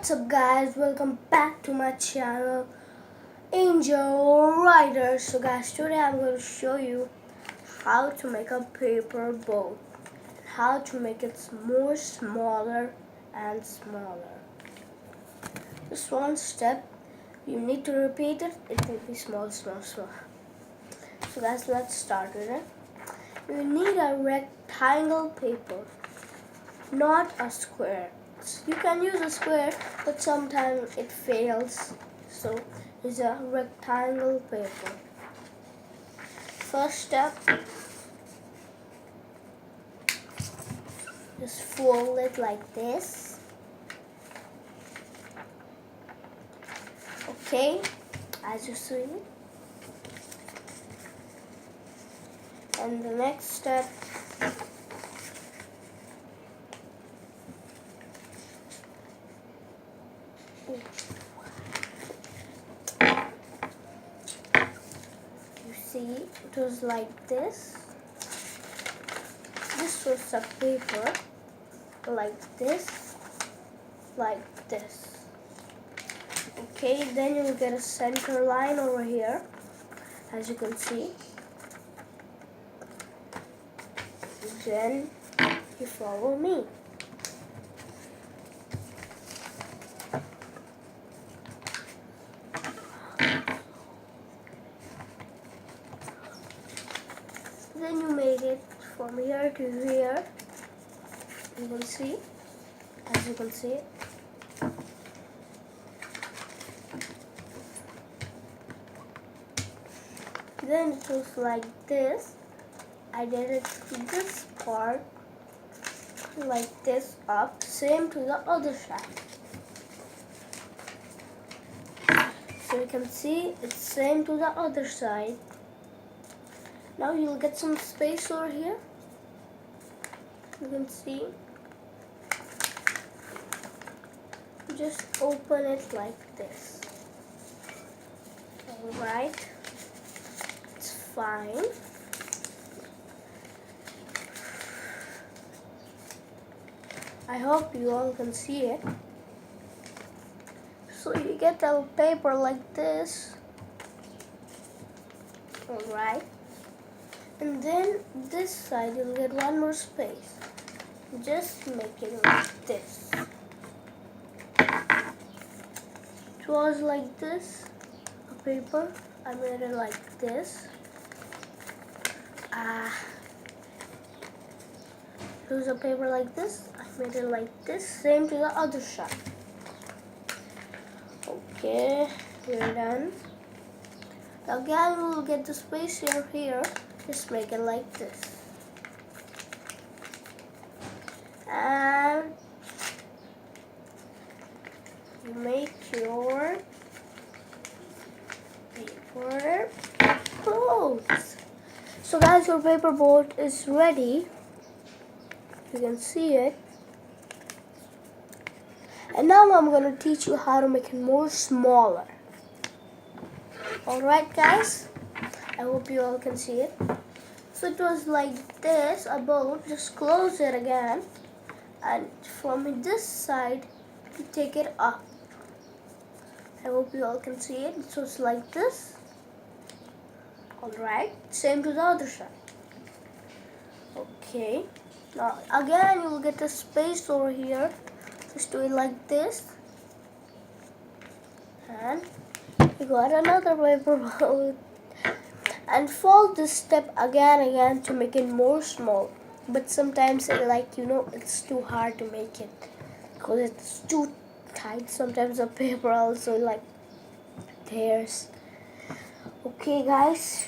What's up guys, welcome back to my channel Angel Rider. So guys, today I'm going to show you how to make a paper boat, how to make it more smaller and smaller. Just one step, you need to repeat it, it will be small. So guys, let's start with it. You need a rectangle paper, not a square. You can use a square, but sometimes it fails, so it's a rectangle paper. First step, just fold it like this. Okay, as you see. And the next step, you see, it was like this. This was a paper like this, like this. Okay, then you will get a center line over here, as you can see. Then you follow me. Then you make it from here to here. You can see, as you can see. Then it was like this. I did it to this part, like this up, same to the other side. So you can see it's same to the other side. Now you'll get some space over here. You can see. Just open it like this. Alright. It's fine. I hope you all can see it. So you get a paper like this. Alright. And then this side you'll get one more space. Just make it like this. It was like this, a paper. I made it like this. It was a paper like this. I made it like this, same to the other side. Okay, we're done. Again, we'll get the space here. Just make it like this. And you make your paper boat. So guys, your paper boat is ready. You can see it. And now I'm going to teach you how to make it more smaller. Alright guys, I hope you all can see it. So it was like this, a boat. Just close it again. And from this side, you take it up. I hope you all can see it. So it's like this. Alright, same to the other side. Okay, now again you will get a space over here. Just do it like this. And you got another paper boat. And fold this step again to make it more small. But sometimes it's too hard to make it because it's too tight. Sometimes the paper also tears. Okay guys,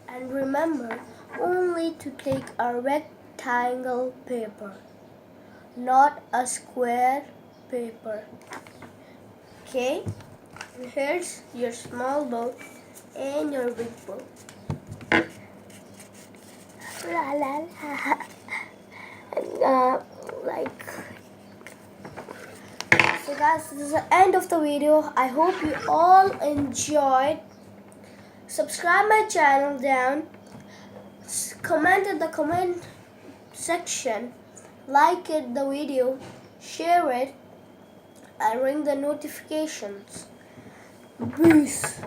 and remember only to take a rectangle paper, not a square paper. Okay, and here's your small boat and your big boat. La la la. So guys, this is the end of the video. I hope you all enjoyed. Subscribe my channel down. Comment in the comment section. Like the video. Share it. and ring the notifications. Peace.